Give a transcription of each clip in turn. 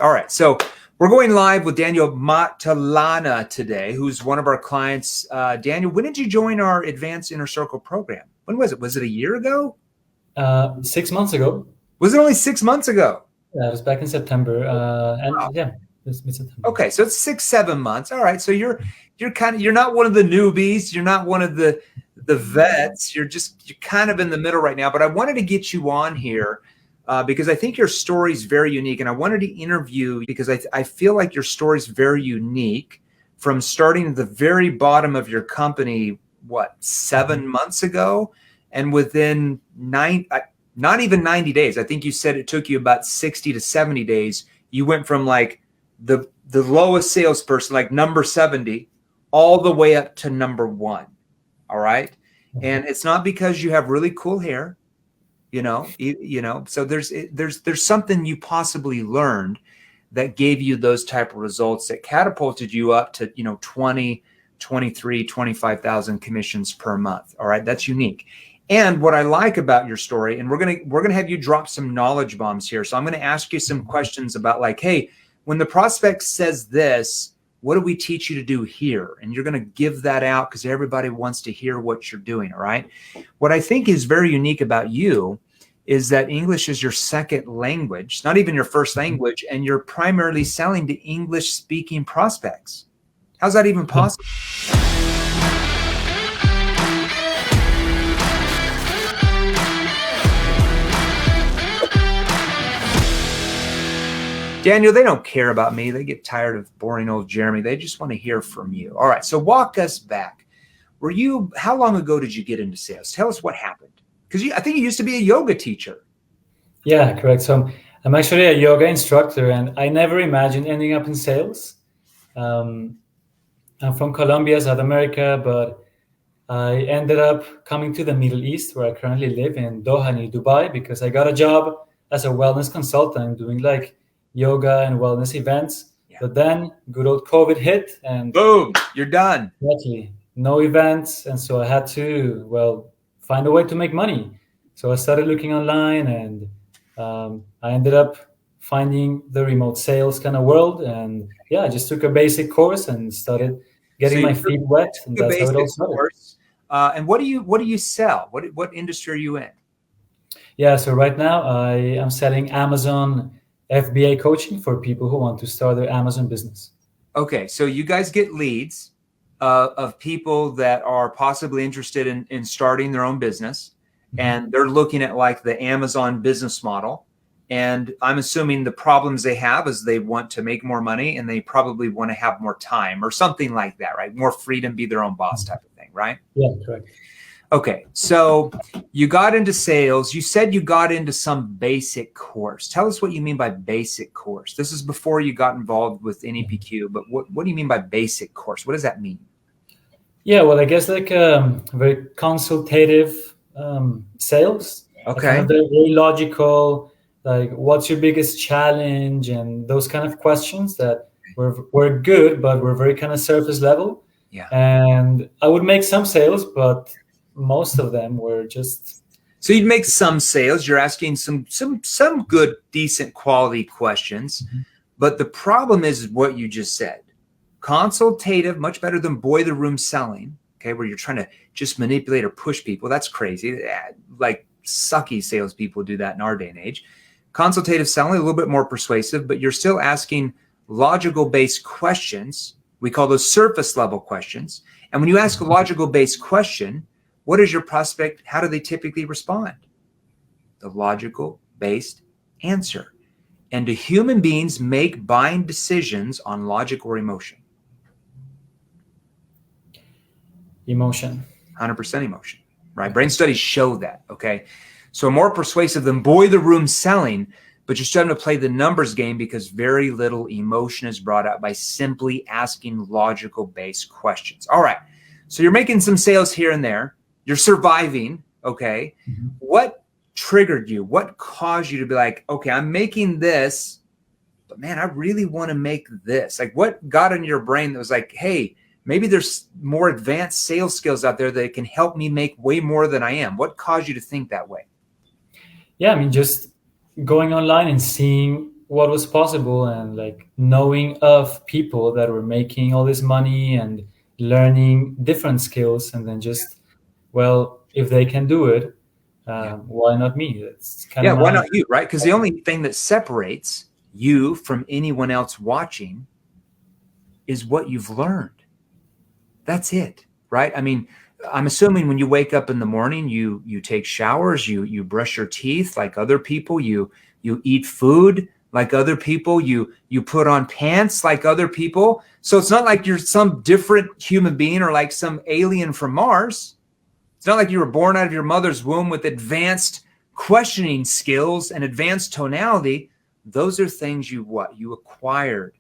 All right, so we're going live with Daniel Matallana today, who's one of our clients. Daniel, when did you join our Advanced Inner Circle program? When was it? Was it a year ago? 6 months ago. Was it only 6 months ago? Yeah, it was back in September. Wow. Yeah, it's mid-September. Okay, so it's 6-7 months. All right, so you're not one of the newbies. You're not one of the vets. You're kind of in the middle right now. But I wanted to get you on here because I think your story is very unique, and I wanted to interview you because I feel like your story is very unique from starting at the very bottom of your company, 7 months ago, and within not even 90 days. I think you said it took you about 60 to 70 days. You went from like the lowest salesperson, like number 70, all the way up to number 1. All right. And it's not because you have really cool hair, so there's something you possibly learned that gave you those type of results that catapulted you up to, 20, 23, 25,000 commissions per month. All right. That's unique. And what I like about your story, and we're going to have you drop some knowledge bombs here. So I'm going to ask you some questions about like, hey, when the prospect says this, what do we teach you to do here? And you're going to give that out because everybody wants to hear what you're doing. All right. What I think is very unique about you is that English is your second language, not even your first language, and you're primarily selling to English speaking prospects. How's that even possible? Daniel, they don't care about me. They get tired of boring old Jeremy. They just want to hear from you. All right. So walk us back. How long ago did you get into sales? Tell us what happened. Because I think you used to be a yoga teacher. Yeah, correct. So I'm actually a yoga instructor, and I never imagined ending up in sales. I'm from Colombia, South America, but I ended up coming to the Middle East, where I currently live in Doha, near Dubai, because I got a job as a wellness consultant doing like yoga and wellness events. Yeah. But then good old COVID hit, and boom, you're done. Exactly. No events. And so I had to, find a way to make money. So I started looking online, and I ended up finding the remote sales kind of world. And yeah, I just took a basic course and started getting my feet wet. And that's how it all started. And what do you sell? What industry are you in? Yeah, so right now I am selling Amazon FBA coaching for people who want to start their Amazon business. Okay, so you guys get leads of people that are possibly interested in starting their own business, and they're looking at like the Amazon business model. And I'm assuming the problems they have is they want to make more money, and they probably want to have more time or something like that, right? More freedom, be their own boss type of thing, right? Yeah, correct. Okay, so you got into sales. You said you got into some basic course. Tell us what you mean by basic course. This is before you got involved with NEPQ, but what do you mean by basic course? What does that mean? Yeah, well, I guess like very consultative sales. Okay. Kind of very logical, like what's your biggest challenge, and those kind of questions that were good, but were very kind of surface level. Yeah. And I would make some sales, but most of them were just. So you'd make some sales. You're asking some good, decent quality questions. But the problem is what you just said. Consultative, much better than boy the room selling, okay, where you're trying to just manipulate or push people. That's crazy. Like sucky salespeople do that in our day and age. Consultative selling, a little bit more persuasive, but you're still asking logical-based questions. We call those surface level questions. And when you ask a logical-based question, what is your prospect? How do they typically respond? The logical-based answer. And do human beings make buying decisions on logic or emotion? Emotion. 100% emotion, right? Brain studies show that, okay? So more persuasive than boy the room selling, but you're starting to play the numbers game because very little emotion is brought out by simply asking logical-based questions. All right, so you're making some sales here and there. You're surviving, okay? What triggered you? What caused you to be like, okay, I'm making this, but man, I really want to make this? Like what got in your brain that was like, hey, maybe there's more advanced sales skills out there that can help me make way more than I am? What caused you to think that way? Yeah, I mean, just going online and seeing what was possible, and like knowing of people that were making all this money and learning different skills, and then just, well, if they can do it, Yeah. why not me? That's kind Yeah. of Why my. not you? Right. Because the only thing that separates you from anyone else watching is what you've learned. That's it. Right. I mean, I'm assuming when you wake up in the morning, you take showers, you brush your teeth like other people, you eat food like other people, you put on pants like other people. So it's not like you're some different human being or like some alien from Mars. It's not like you were born out of your mother's womb with advanced questioning skills and advanced tonality. Those are things you acquired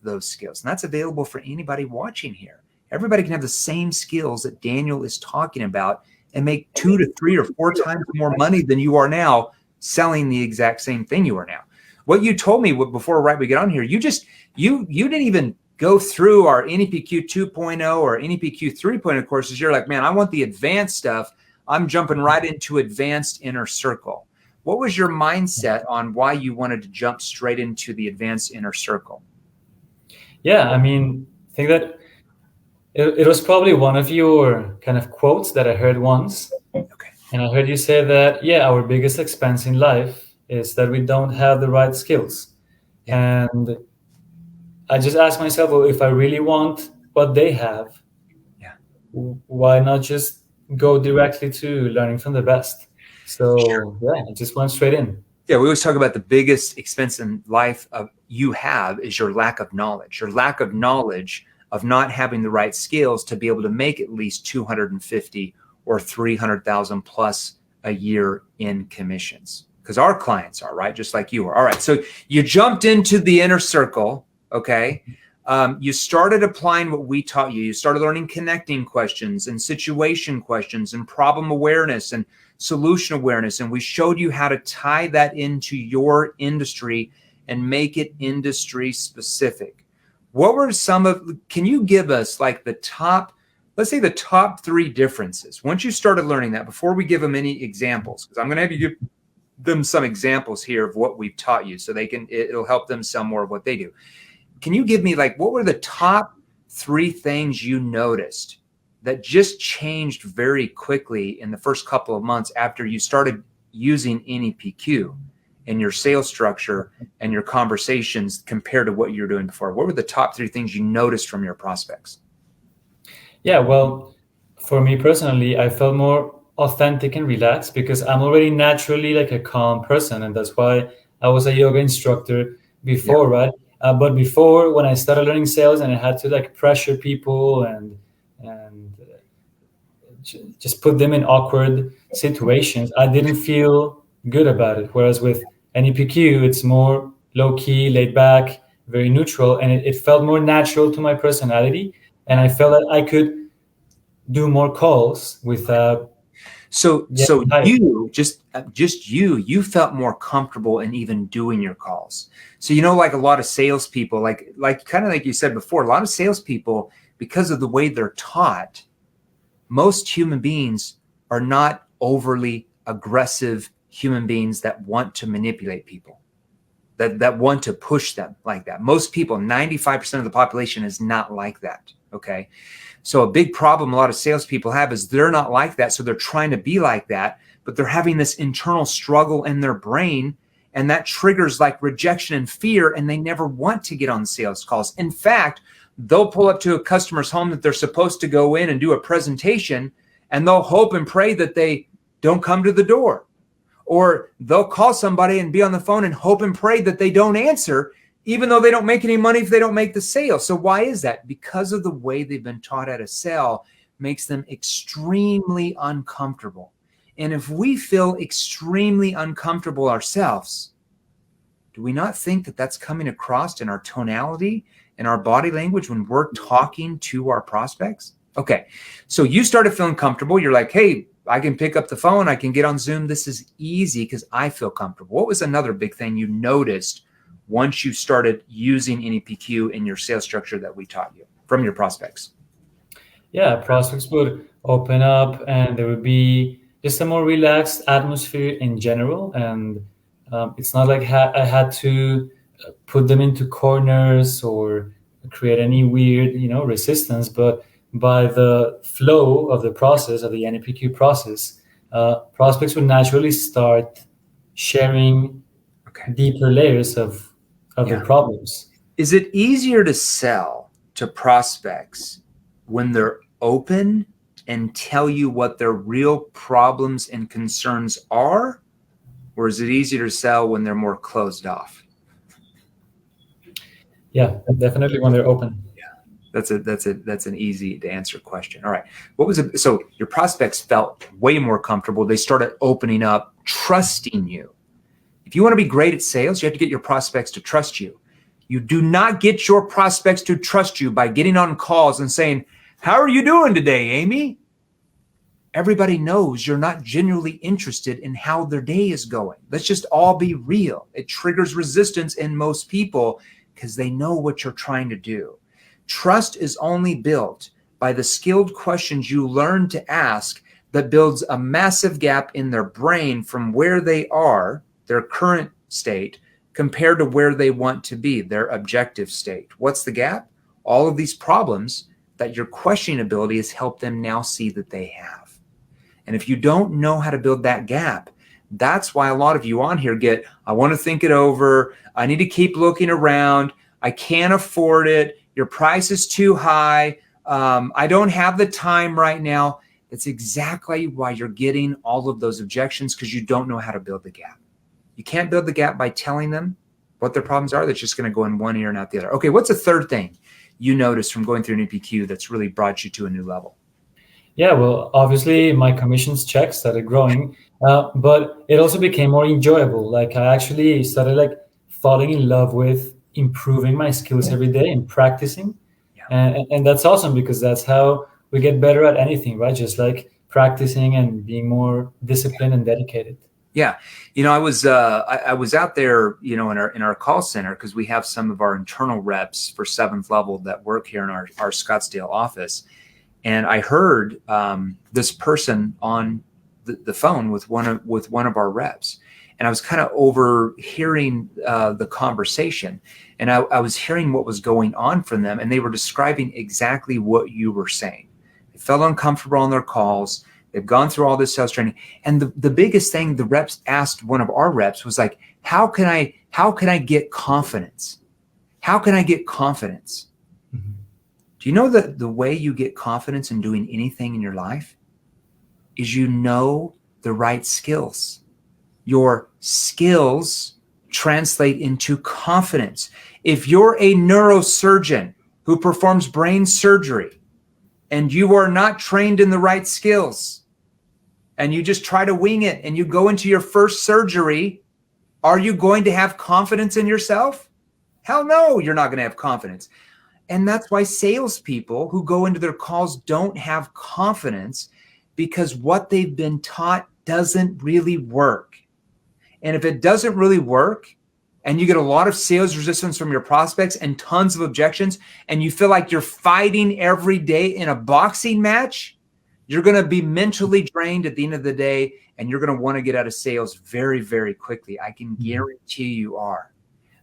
those skills. And that's available for anybody watching here. Everybody can have the same skills that Daniel is talking about and make 2 to 3 or 4 times more money than you are now selling the exact same thing you are now. What you told me before, right, we get on here, you didn't even go through our NEPQ 2.0 or NEPQ 3.0 courses. You're like, man, I want the advanced stuff. I'm jumping right into advanced inner circle. What was your mindset on why you wanted to jump straight into the advanced inner circle? Yeah, I mean, I think that it was probably one of your kind of quotes that I heard once. Okay. And I heard you say that, yeah, our biggest expense in life is that we don't have the right skills. Yeah. And I just asked myself, well, if I really want what they have, Yeah. why not just go directly to learning from the best? So yeah, I just went straight in. Yeah, we always talk about the biggest expense in life you have is your lack of knowledge. Your lack of knowledge of not having the right skills to be able to make at least 250 or 300,000 plus a year in commissions. Because our clients are, right, just like you are. All right, so you jumped into the inner circle, okay? You started applying what we taught you. You started learning connecting questions and situation questions and problem awareness and solution awareness. And we showed you how to tie that into your industry and make it industry specific. What were can you give us like let's say the top 3 differences once you started learning that, before we give them any examples, because I'm going to have you give them some examples here of what we've taught you so it'll help them sell more of what they do. Can you give me like, what were the top 3 things you noticed that just changed very quickly in the first couple of months after you started using NEPQ in your sales structure and your conversations compared to what you were doing before? What were the top 3 things you noticed from your prospects? Yeah, well, for me personally, I felt more authentic and relaxed because I'm already naturally like a calm person, and that's why I was a yoga instructor before, right? But before, when I started learning sales and I had to like pressure people and just put them in awkward situations, I didn't feel good about it. Whereas with NEPQ, it's more low key, laid back, very neutral, and it felt more natural to my personality. And I felt that I could do more calls without. So Tired. you you felt more comfortable in even doing your calls. So, like a lot of salespeople, like kind of like you said before, a lot of salespeople, because of the way they're taught, most human beings are not overly aggressive human beings that want to manipulate people, that want to push them like that. Most people, 95% of the population is not like that. Okay. So a big problem a lot of salespeople have is they're not like that. So they're trying to be like that, but they're having this internal struggle in their brain. And that triggers like rejection and fear. And they never want to get on sales calls. In fact, they'll pull up to a customer's home that they're supposed to go in and do a presentation, and they'll hope and pray that they don't come to the door. Or they'll call somebody and be on the phone and hope and pray that they don't answer, even though they don't make any money if they don't make the sale. So why is that? Because of the way they've been taught how to sell makes them extremely uncomfortable. And if we feel extremely uncomfortable ourselves, do we not think that that's coming across in our tonality and our body language when we're talking to our prospects? Okay, so you started feeling comfortable. You're like, hey, I can pick up the phone. I can get on Zoom. This is easy because I feel comfortable. What was another big thing you noticed once you started using NEPQ in your sales structure that we taught you from your prospects? Yeah, prospects would open up and there would be just a more relaxed atmosphere in general. And it's not like I had to put them into corners or create any weird, resistance, but by the flow of the process of the NEPQ process, prospects would naturally start sharing Okay. deeper layers of their Yeah. problems. Is it easier to sell to prospects when they're open and tell you what their real problems and concerns are? Or is it easier to sell when they're more closed off? Yeah, definitely when they're open. That's an easy to answer question. All right. What was it? So your prospects felt way more comfortable. They started opening up, trusting you. If you want to be great at sales, you have to get your prospects to trust you. You do not get your prospects to trust you by getting on calls and saying, "How are you doing today, Amy?" Everybody knows you're not genuinely interested in how their day is going. Let's just all be real. It triggers resistance in most people because they know what you're trying to do. Trust is only built by the skilled questions you learn to ask that builds a massive gap in their brain from where they are, their current state, compared to where they want to be, their objective state. What's the gap? All of these problems that your questioning ability has helped them now see that they have. And if you don't know how to build that gap, that's why a lot of you on here get, "I want to think it over. I need to keep looking around. I can't afford it. Your price is too high. I don't have the time right now." That's exactly why you're getting all of those objections, because you don't know how to build the gap. You can't build the gap by telling them what their problems are. That's just going to go in one ear and out the other. Okay, what's the third thing you noticed from going through an EPQ that's really brought you to a new level? Yeah, well, obviously my commissions check started growing, but it also became more enjoyable. Like I actually started like falling in love with improving my skills every day and practicing. Yeah. And that's awesome because that's how we get better at anything, right? Just like practicing and being more disciplined and dedicated. Yeah, I was out there, in our call center, because we have some of our internal reps for 7th level that work here in our Scottsdale office, and I heard this person on the phone with one of our reps, and I was kind of overhearing the conversation, and I was hearing what was going on from them, and they were describing exactly what you were saying. They felt uncomfortable on their calls. They've gone through all this sales training. And the biggest thing the reps asked one of our reps was like, how can I get confidence? How can I get confidence? Mm-hmm. Do you know that the way you get confidence in doing anything in your life is you know the right skills? Your skills translate into confidence. If you're a neurosurgeon who performs brain surgery and you are not trained in the right skills, and you just try to wing it, and you go into your first surgery, are you going to have confidence in yourself? Hell no, you're not going to have confidence. And that's why salespeople who go into their calls don't have confidence, because what they've been taught doesn't really work. And if it doesn't really work, and you get a lot of sales resistance from your prospects and tons of objections, and you feel like you're fighting every day in a boxing match, you're going to be mentally drained at the end of the day, and you're going to want to get out of sales very, very quickly. I can guarantee you are.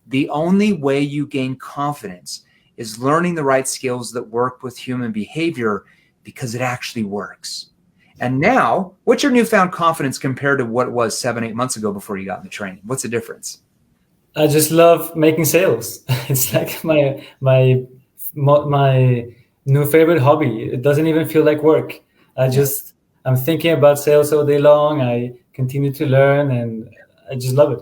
The only way you gain confidence is learning the right skills that work with human behavior, because it actually works. And now, what's your newfound confidence compared to what it was 7-8 months ago before you got in the training? What's the difference? I just love making sales. It's like my new favorite hobby. It doesn't even feel like work. I'm thinking about sales all day long. I continue to learn, and I just love it.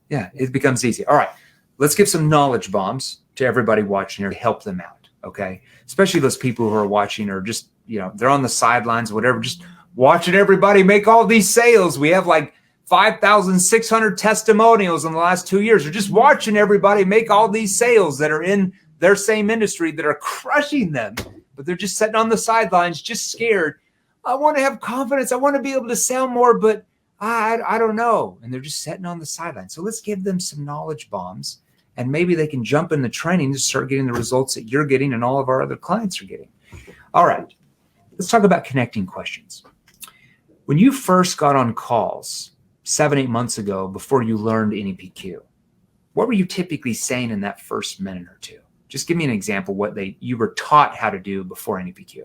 Yeah, it becomes easy. All right, let's give some knowledge bombs to everybody watching here to help them out, okay? Especially those people who are watching, or just, they're on the sidelines, whatever, just watching everybody make all these sales. We have like 5,600 testimonials in the last 2 years. They're just watching everybody make all these sales that are in their same industry that are crushing them, but they're just sitting on the sidelines, just scared. I want to have confidence. I want to be able to sell more, but I don't know. And they're just sitting on the sidelines. So let's give them some knowledge bombs, and maybe they can jump in the training to start getting the results that you're getting and all of our other clients are getting. All right, let's talk about connecting questions. When you first got on calls 7-8 months ago, before you learned NEPQ, what were you typically saying in that first minute or two? Just give me an example what you were taught how to do before NEPQ.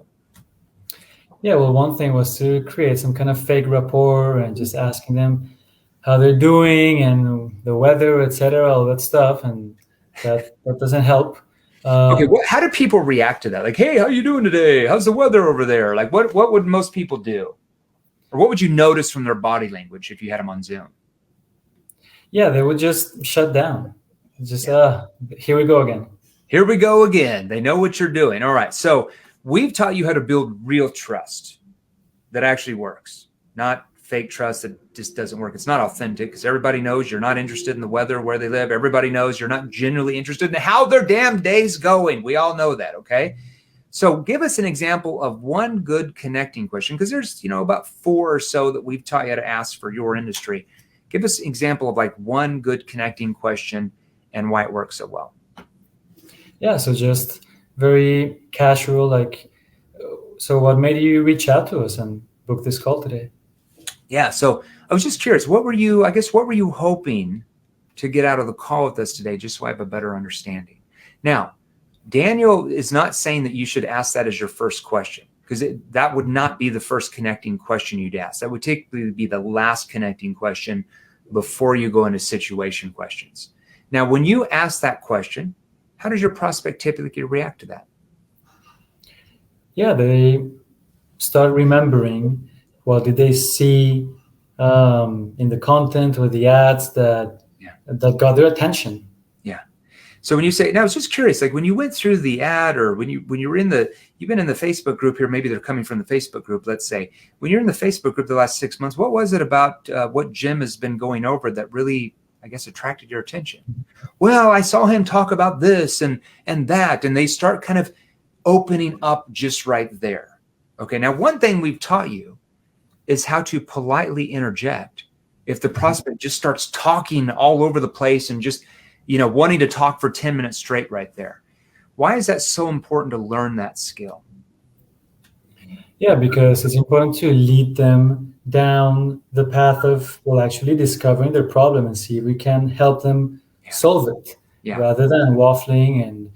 Yeah, well, one thing was to create some kind of fake rapport and just asking them how they're doing and the weather, etc., all that stuff, and that doesn't help. Okay, how do people react to that? Like, hey, how you doing today? How's the weather over there? Like, what would most people do? Or what would you notice from their body language if you had them on Zoom? Yeah, they would just shut down. Just, here we go again. Here we go again. They know what you're doing. All right. So we've taught you how to build real trust that actually works, not fake trust that just doesn't work. It's not authentic because everybody knows you're not interested in the weather, where they live. Everybody knows you're not genuinely interested in how their damn day's going. We all know that. Okay. So give us an example of one good connecting question, because there's, about 4 or so that we've taught you how to ask for your industry. Give us an example of like one good connecting question and why it works so well. Yeah, so just very casual, like, so what made you reach out to us and book this call today? Yeah, so I was just curious, what were you hoping to get out of the call with us today, just so I have a better understanding? Now, Daniel is not saying that you should ask that as your first question, because that would not be the first connecting question you'd ask. That would typically be the last connecting question before you go into situation questions. Now, when you ask that question, how does your prospect typically react to that? Yeah, they start remembering what did they see in the content or the ads that got their attention. Yeah. So when you say, now I was just curious, like when you went through the ad, or when you were you've been in the Facebook group here, maybe they're coming from the Facebook group, let's say, when you're in the Facebook group the last 6 months, what was it about what Jim has been going over that really, I guess, attracted your attention? Well, I saw him talk about this and that, and they start kind of opening up just right there. Okay, now one thing we've taught you is how to politely interject if the prospect just starts talking all over the place and just, wanting to talk for 10 minutes straight right there. Why is that so important to learn that skill? Yeah, because it's important to lead them down the path of, actually discovering their problem and see if we can help them solve it, rather than waffling and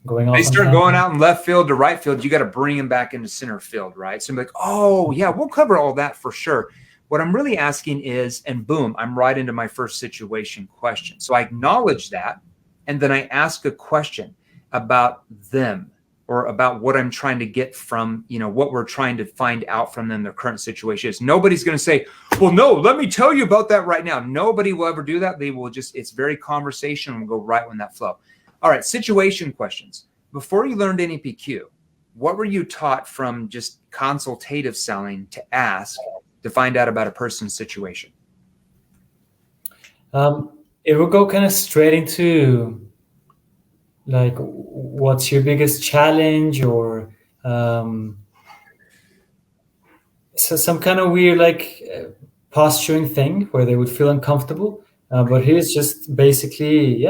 going off. They start going out in left field to right field, you got to bring them back into center field, right? So I'm like, oh, yeah, we'll cover all that for sure. What I'm really asking is, and boom, I'm right into my first situation question. So I acknowledge that, and then I ask a question about them, or about what I'm trying to get from, what we're trying to find out from them, their current situation is. Nobody's going to say, well, no, let me tell you about that right now. Nobody will ever do that. They will just, it's very conversational, and we'll go right in that flow. All right, situation questions. Before you learned NEPQ, what were you taught from just consultative selling to ask to find out about a person's situation? It will go kind of straight into, like, what's your biggest challenge, or so some kind of weird, like, posturing thing where they would feel uncomfortable. But here's just basically,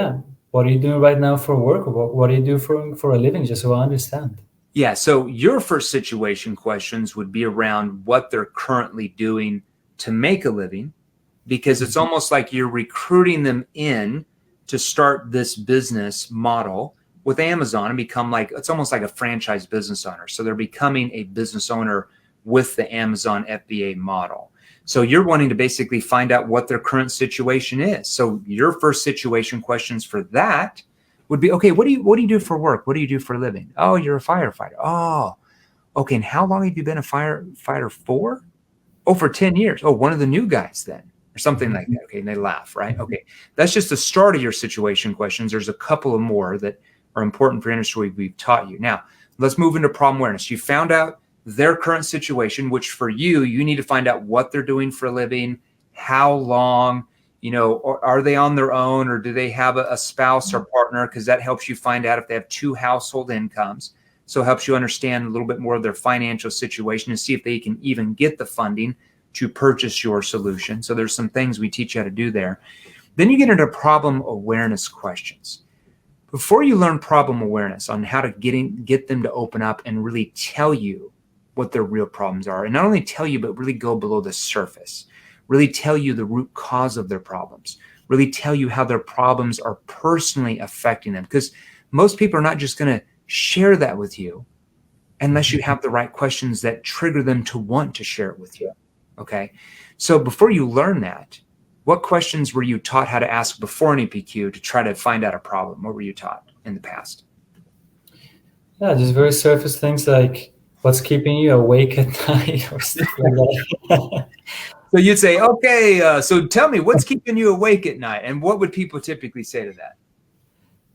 what are you doing right now for work, or what do you do for a living, just so I understand. Yeah, so your first situation questions would be around what they're currently doing to make a living, because it's almost like you're recruiting them in to start this business model with Amazon and become like, it's almost like a franchise business owner. So they're becoming a business owner with the Amazon FBA model. So you're wanting to basically find out what their current situation is. So your first situation questions for that would be, okay, what do you do for work? What do you do for a living? Oh, you're a firefighter. Oh, okay. And how long have you been a firefighter for? Oh, for 10 years. Oh, one of the new guys then, or something like that. Okay. And they laugh, right? Okay. That's just the start of your situation questions. There's a couple of more that are important for industry we've taught you. Now, let's move into problem awareness. You found out their current situation, which for you need to find out what they're doing for a living, how long, or are they on their own, or do they have a spouse or partner? Because that helps you find out if they have 2 household incomes. So it helps you understand a little bit more of their financial situation and see if they can even get the funding to purchase your solution. So there's some things we teach you how to do there. Then you get into problem awareness questions. Before you learn problem awareness on how to get them to open up and really tell you what their real problems are, and not only tell you, but really go below the surface, really tell you the root cause of their problems, really tell you how their problems are personally affecting them. Because most people are not just going to share that with you unless you have the right questions that trigger them to want to share it with you. Okay. So before you learn that, what questions were you taught how to ask before NEPQ to try to find out a problem? What were you taught in the past? Yeah, just very surface things like what's keeping you awake at night or stuff like that. So you'd say, okay, so tell me what's keeping you awake at night, and what would people typically say to that?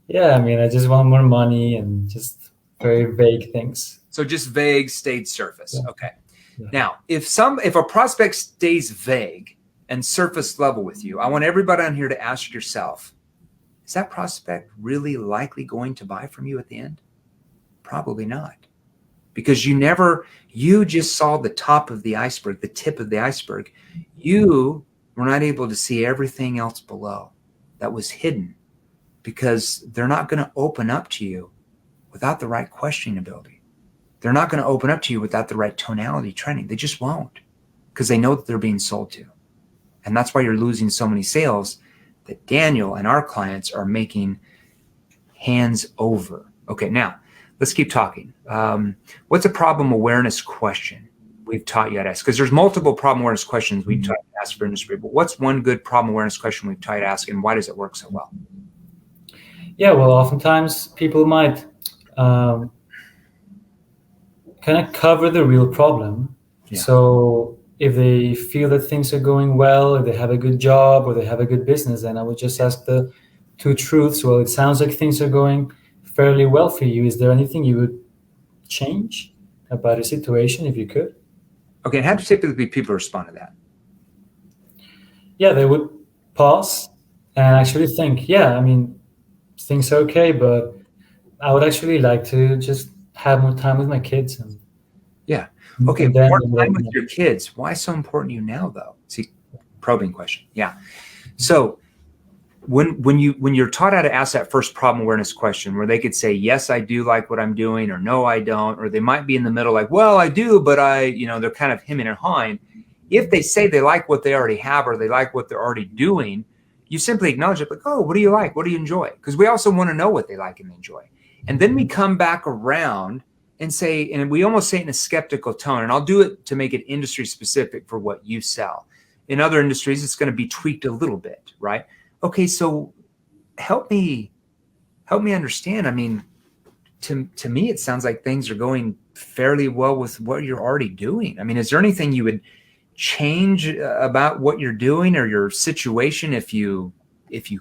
Yeah, I mean, I just want more money and just very vague things. So just vague, stayed surface. Yeah. Okay. Yeah. Now, if a prospect stays vague and surface level with you, I want everybody on here to ask yourself, is that prospect really likely going to buy from you at the end? Probably not. Because you just saw the top of the iceberg, the tip of the iceberg. You were not able to see everything else below that was hidden, because they're not going to open up to you without the right questioning ability. They're not going to open up to you without the right tonality training. They just won't, because they know that they're being sold to. And that's why you're losing so many sales that Daniel and our clients are making hands over. Okay, now let's keep talking. What's a problem awareness question we've taught you how to ask? Because there's multiple problem awareness questions we've taught you to ask for industry, but what's one good problem awareness question we've taught you to ask, and why does it work so well? Yeah, well, oftentimes people might kind of cover the real problem. Yeah. So if they feel that things are going well, if they have a good job or they have a good business, then I would just ask the two truths. Well, it sounds like things are going fairly well for you. Is there anything you would change about a situation if you could? Okay, and how do typically people respond to that? Yeah, they would pause and actually think, yeah, I mean, things are okay, but I would actually like to just have more time with my kids. And yeah. Okay, more time with your kids. Why so important to you now, though? See, probing question. Yeah. So when you're taught how to ask that first problem awareness question, where they could say, yes, I do like what I'm doing, or no, I don't, or they might be in the middle, like, well, I do, but they're kind of hemming and hawing. If they say they like what they already have, or they like what they're already doing, you simply acknowledge it, like, oh, what do you like? What do you enjoy? Because we also want to know what they like and enjoy. And then we come back around and say, and we almost say it in a skeptical tone, and I'll do it to make it industry specific for what you sell. In other industries, it's going to be tweaked a little bit, right? Okay, so help me understand. I mean, to me, it sounds like things are going fairly well with what you're already doing. I mean, is there anything you would change about what you're doing or your situation if you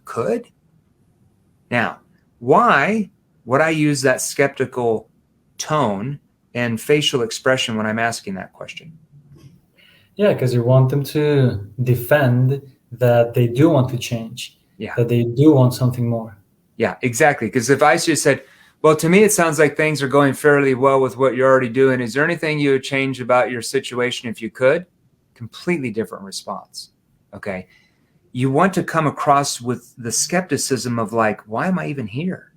could? Now, why would I use that skeptical tone and facial expression when I'm asking that question? Yeah, because you want them to defend that they do want to change, that they do want something more. Yeah, exactly. Because if I just said, well, to me, it sounds like things are going fairly well with what you're already doing. Is there anything you would change about your situation if you could? Completely different response. Okay. You want to come across with the skepticism of like, why am I even here?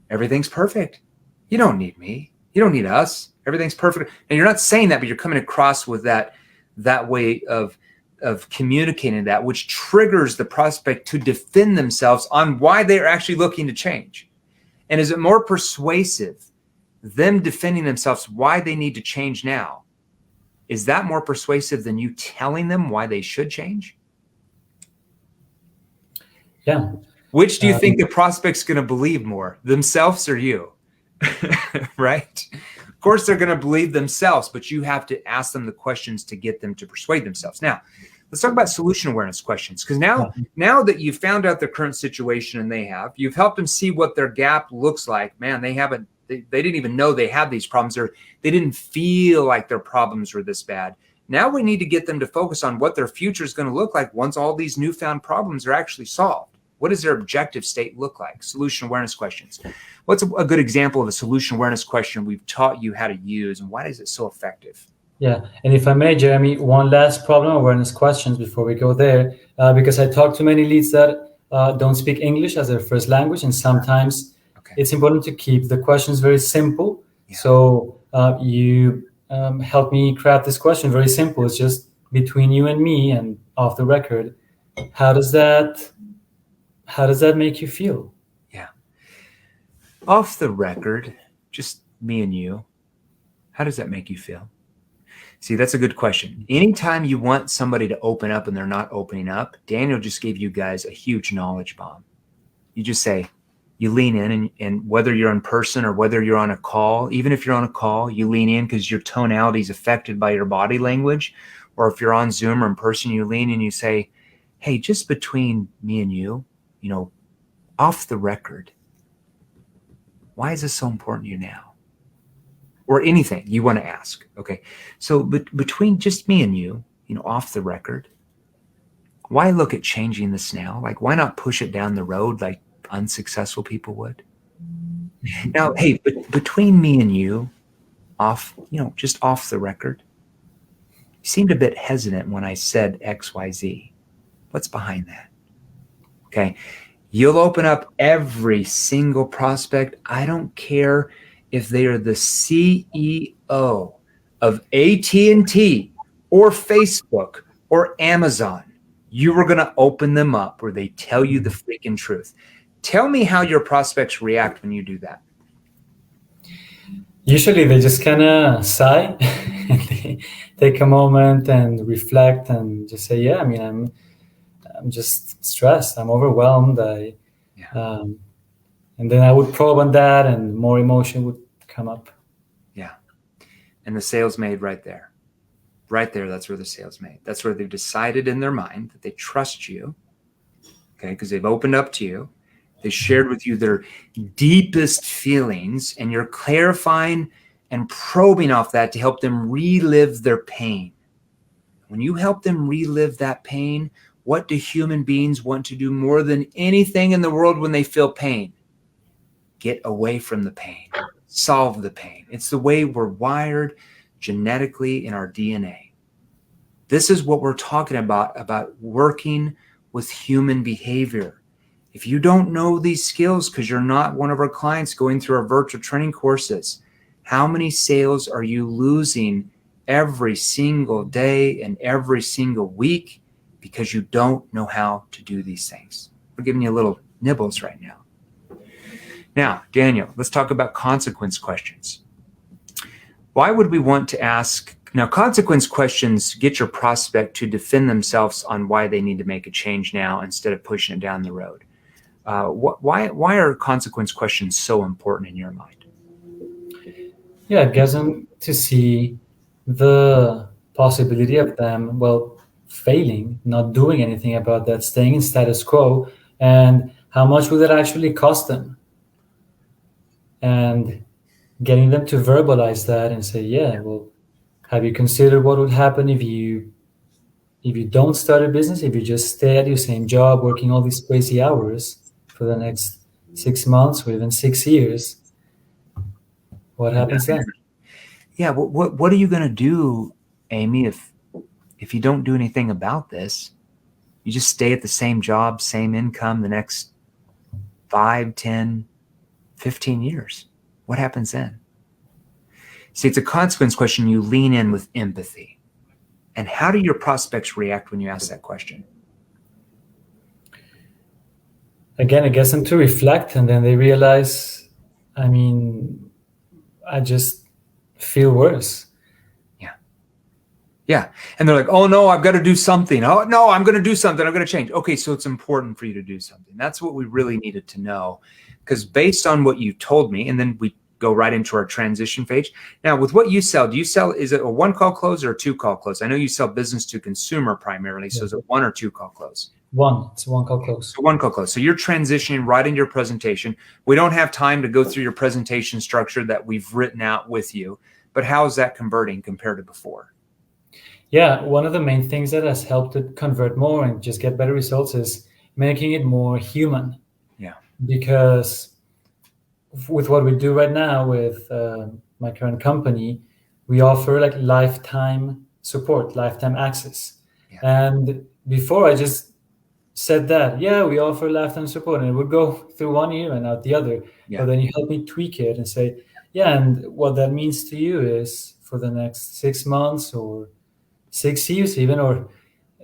Everything's perfect. You don't need me. You don't need us. Everything's perfect. And you're not saying that, but you're coming across with that way of communicating that, which triggers the prospect to defend themselves on why they're actually looking to change. And is it more persuasive, them defending themselves why they need to change now? Is that more persuasive than you telling them why they should change? Yeah. Which do you think the prospect's going to believe more, themselves or you? Right? Of course, they're going to believe themselves, but you have to ask them the questions to get them to persuade themselves. Now, let's talk about solution awareness questions, because now that you've found out their current situation and you've helped them see what their gap looks like. Man, they didn't even know they had these problems, or they didn't feel like their problems were this bad. Now we need to get them to focus on what their future is going to look like once all these newfound problems are actually solved. What does their objective state look like? Solution awareness questions. What's a good example of a solution awareness question we've taught you how to use, and why is it so effective? Yeah, and if I may, Jeremy, one last problem awareness questions before we go there, because I talk to many leads that don't speak English as their first language, and sometimes it's important to keep the questions very simple. Yeah. So you help me craft this question very simple. It's just between you and me and off the record. How does that how does that make you feel? Yeah. Off the record, just me and you, how does that make you feel? See, that's a good question. Anytime you want somebody to open up and they're not opening up, Daniel just gave you guys a huge knowledge bomb. You just say, you lean in, and whether you're in person or whether you're on a call, even if you're on a call, you lean in because your tonality is affected by your body language. Or if you're on Zoom or in person, you lean in and you say, hey, just between me and you, off the record, why is this so important to you now? Or anything you want to ask. Okay. So between just me and you, off the record, why look at changing this now? Like, why not push it down the road like unsuccessful people would? Now, hey, between me and you, just off the record, you seemed a bit hesitant when I said XYZ. What's behind that? Okay. You'll open up every single prospect. I don't care if they are the CEO of AT&T or Facebook or Amazon. You are going to open them up where they tell you the freaking truth. Tell me how your prospects react when you do that. Usually they just kind of sigh and they take a moment and reflect and just say, yeah, I mean, I'm just stressed. I'm overwhelmed. And then I would probe on that and more emotion would come up. Yeah. And the sale's made right there. Right there, that's where the sale's made. That's where they've decided in their mind that they trust you, okay, because they've opened up to you. They shared with you their deepest feelings, and you're clarifying and probing off that to help them relive their pain. When you help them relive that pain, what do human beings want to do more than anything in the world when they feel pain? Get away from the pain, solve the pain. It's the way we're wired genetically in our DNA. This is what we're talking about working with human behavior. If you don't know these skills because you're not one of our clients going through our virtual training courses, how many sales are you losing every single day and every single week because you don't know how to do these things? We're giving you little nibbles right now. Now, Daniel, let's talk about consequence questions. Why would we want to ask? Now, consequence questions get your prospect to defend themselves on why they need to make a change now instead of pushing it down the road. Why are consequence questions so important in your mind? Yeah, it gets them to see the possibility of them, failing, not doing anything about that, staying in status quo, and how much would it actually cost them? And getting them to verbalize that and say, yeah, well, have you considered what would happen if you don't start a business, if you just stay at your same job working all these crazy hours for the next 6 months or even 6 years? What happens then? Yeah, what are you going to do, Amy, if you don't do anything about this? You just stay at the same job, same income the next 5, 10, 15 years. What happens then? See, it's a consequence question. You lean in with empathy. And how do your prospects react when you ask that question? Again, it gets them to reflect, and then they realize, I just feel worse. Yeah. And they're like, oh, no, I've got to do something. Oh, no, I'm going to do something. I'm going to change. Okay, so it's important for you to do something. That's what we really needed to know. Because based on what you told me, and then we go right into our transition phase. Now, with what you sell, is it a one call close or a 2 call close? I know you sell business to consumer primarily. So is it 1 or 2 call close? It's a 1 call close. So 1 call close. So you're transitioning right into your presentation. We don't have time to go through your presentation structure that we've written out with you, but how is that converting compared to before? Yeah, one of the main things that has helped it convert more and just get better results is making it more human. Yeah. Because with what we do right now with my current company, we offer like lifetime support, lifetime access. Yeah. And before I just said that, yeah, we offer lifetime support, and it would go through one ear and out the other. Yeah. But then you help me tweak it and say, yeah, and what that means to you is for the next 6 months or 6 years even, or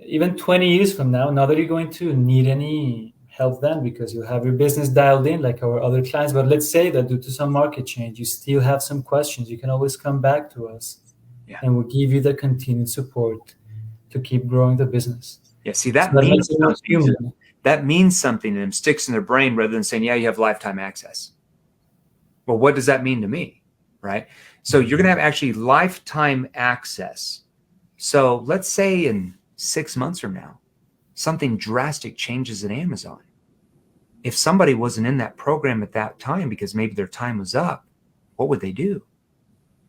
even 20 years from now, not that you're going to need any help them because you have your business dialed in like our other clients. But let's say that due to some market change, you still have some questions. You can always come back to us, and we'll give you the continued support to keep growing the business. Yeah, see, So that that means makes you more something. human. That means something to them, sticks in their brain rather than saying, yeah, you have lifetime access. Well, what does that mean to me, right? So you're going to have actually lifetime access. So let's say in 6 months from now, something drastic changes at Amazon. If somebody wasn't in that program at that time because maybe their time was up, what would they do?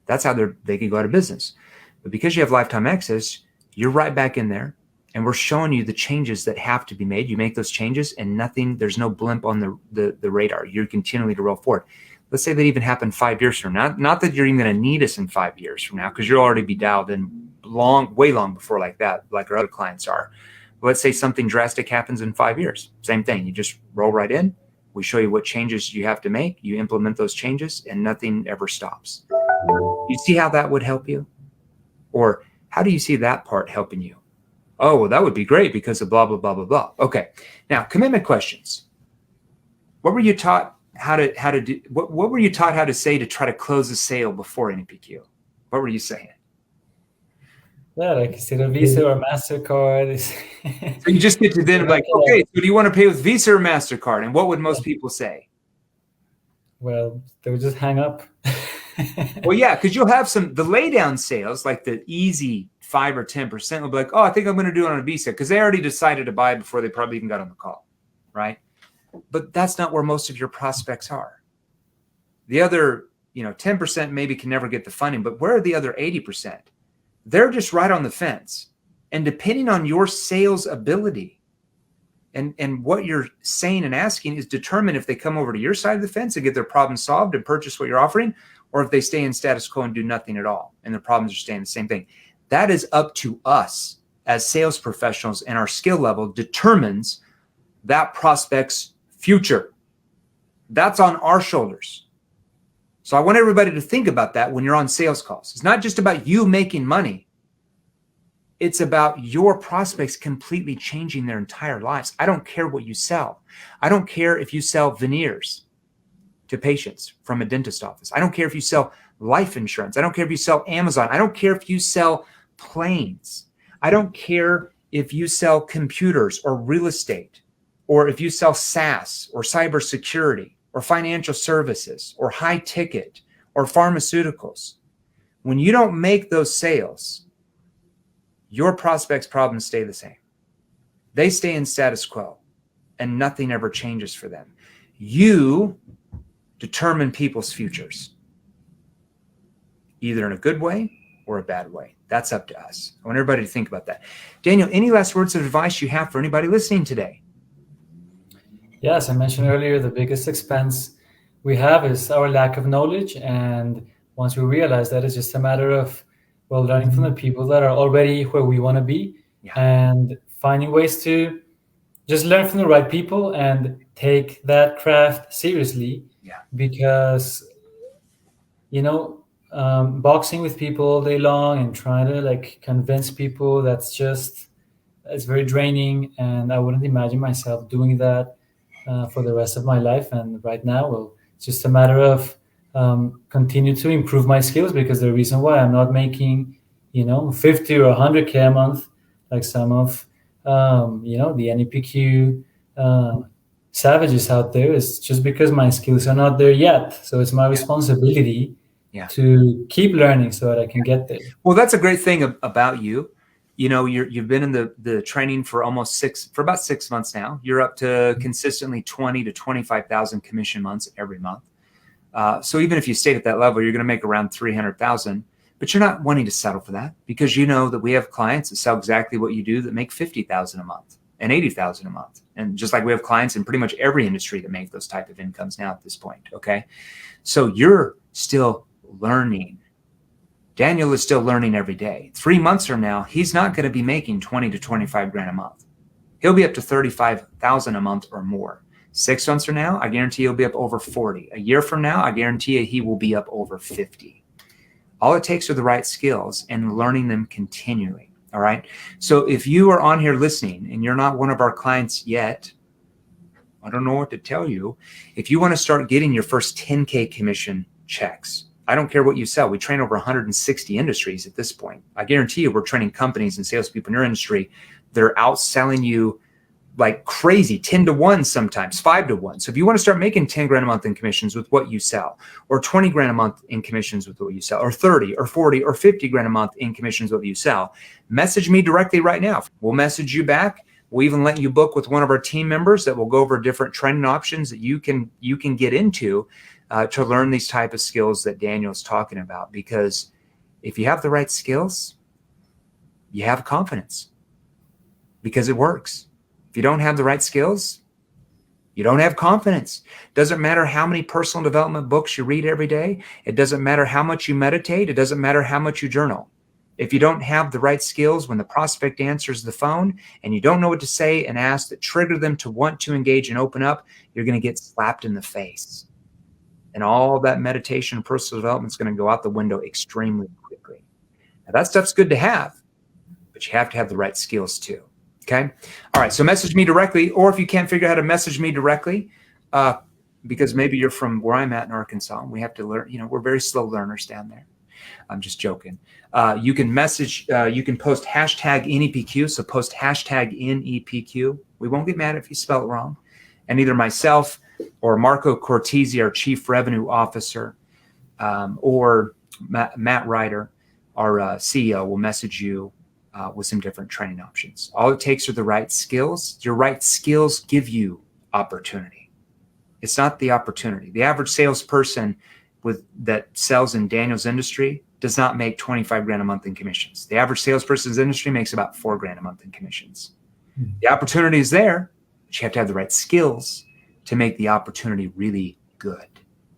That's how they could go out of business. But because you have lifetime access, you're right back in there. And we're showing you the changes that have to be made. You make those changes and there's no blimp on the radar. You're continually to roll forward. Let's say that even happened 5 years from now. Not that you're even going to need us in 5 years from now, because you'll already be dialed in way long before like that, like our other clients are. But let's say something drastic happens in 5 years. Same thing. You just roll right in. We show you what changes you have to make. You implement those changes and nothing ever stops. You see how that would help you? Or how do you see that part helping you? Oh, well, that would be great because of blah, blah, blah, blah, blah. Okay. Now, commitment questions. What were you taught how to do? What were you taught how to say to try to close a sale before NEPQ? What were you saying? Yeah, like instead of Visa or MasterCard. So you just get to then like, okay, so do you want to pay with Visa or MasterCard? And what would most people say? Well, they would just hang up. Well, yeah, because you'll have the lay down sales, like the easy 5 or 10% will be like, oh, I think I'm going to do it on a Visa because they already decided to buy before they probably even got on the call, right? But that's not where most of your prospects are. The other, 10% maybe can never get the funding, but where are the other 80%? They're just right on the fence. And depending on your sales ability and what you're saying and asking is determine if they come over to your side of the fence and get their problem solved and purchase what you're offering, or if they stay in status quo and do nothing at all and their problems are staying the same thing. That is up to us as sales professionals, and our skill level determines that prospect's future. That's on our shoulders. So I want everybody to think about that when you're on sales calls. It's not just about you making money. It's about your prospects completely changing their entire lives. I don't care what you sell. I don't care if you sell veneers to patients from a dentist office. I don't care if you sell life insurance. I don't care if you sell Amazon. I don't care if you sell planes. I don't care if you sell computers or real estate, or if you sell SaaS or cybersecurity or financial services or high ticket or pharmaceuticals. When you don't make those sales, your prospects' problems stay the same. They stay in status quo and nothing ever changes for them. You determine people's futures, either in a good way or a bad way. That's up to us. I want everybody to think about that. Daniel, any last words of advice you have for anybody listening today? Yes, I mentioned earlier, the biggest expense we have is our lack of knowledge. And once we realize that, it's just a matter of, learning from the people that are already where we want to be, and finding ways to just learn from the right people and take that craft seriously. Because, boxing with people all day long and trying to convince people, it's very draining. And I wouldn't imagine myself doing that for the rest of my life. And right now, it's just a matter of continue to improve my skills, because the reason why I'm not making 50 or 100K a month like some of the NEPQ savages out there is just because my skills are not there yet. So it's my responsibility to keep learning so that I can get there. Well, that's a great thing about you. You've been in the training for about 6 months now. You're up to consistently 20 to 25,000 commission months every month. So even if you stayed at that level, you're going to make around 300,000, but you're not wanting to settle for that, because you know that we have clients that sell exactly what you do that make 50,000 a month and 80,000 a month. And just like we have clients in pretty much every industry that make those type of incomes now at this point. Okay. So you're still learning. Daniel is still learning every day. 3 months from now, he's not going to be making 20 to 25 grand a month. He'll be up to 35,000 a month or more. 6 months from now, I guarantee he'll be up over 40. A year from now, I guarantee you he will be up over 50. All it takes are the right skills and learning them continually. All right. So if you are on here listening and you're not one of our clients yet, I don't know what to tell you. If you want to start getting your first 10K commission checks, I don't care what you sell. We train over 160 industries at this point. I guarantee you we're training companies and salespeople in your industry. They're outselling you like crazy, 10 to 1 sometimes, 5 to 1. So if you want to start making 10 grand a month in commissions with what you sell, or 20 grand a month in commissions with what you sell, or 30 or 40 or 50 grand a month in commissions with what you sell, message me directly right now. We'll message you back. We'll even let you book with one of our team members that will go over different training options that you can get into to learn these type of skills that Daniel's talking about. Because if you have the right skills, you have confidence because it works. If you don't have the right skills, you don't have confidence. Doesn't matter how many personal development books you read every day. It doesn't matter how much you meditate. It doesn't matter how much you journal. If you don't have the right skills when the prospect answers the phone and you don't know what to say and ask that trigger them to want to engage and open up, you're going to get slapped in the face. And all that meditation and personal development is going to go out the window extremely quickly. Now, that stuff's good to have, but you have to have the right skills too. Okay. All right. So message me directly, or if you can't figure out how to message me directly, because maybe you're from where I'm at in Arkansas and we have to learn, we're very slow learners down there. I'm just joking. You can message, you can post hashtag NEPQ. So post hashtag NEPQ. We won't get mad if you spell it wrong. And either myself or Marco Cortese, our Chief Revenue Officer, or Matt Ryder, our CEO, will message you with some different training options. All it takes are the right skills. Your right skills give you opportunity. It's not the opportunity. The average salesperson that sells in Daniel's industry does not make 25 grand a month in commissions. The average salesperson's industry makes about 4 grand a month in commissions. The opportunity is there, but you have to have the right skills to make the opportunity really good.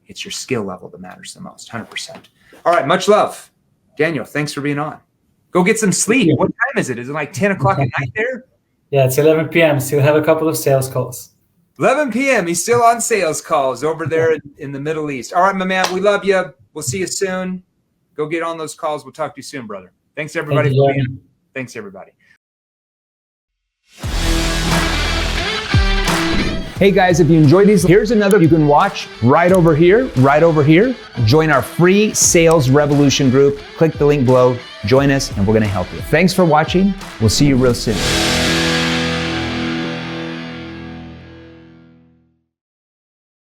It's your skill level that matters the most, 100%. All right, much love. Daniel, thanks for being on. Go get some sleep. What time is it? Is it like 10 o'clock at night there? Yeah, it's 11 p.m. Still have a couple of sales calls. 11 p.m. He's still on sales calls over there in the Middle East. All right, my man. We love you. We'll see you soon. Go get on those calls. We'll talk to you soon, brother. Thanks, everybody. Thanks, everybody. Hey guys, if you enjoyed these, here's another you can watch right over here, Join our free Sales Revolution group. Click the link below, join us, and we're gonna help you. Thanks for watching. We'll see you real soon.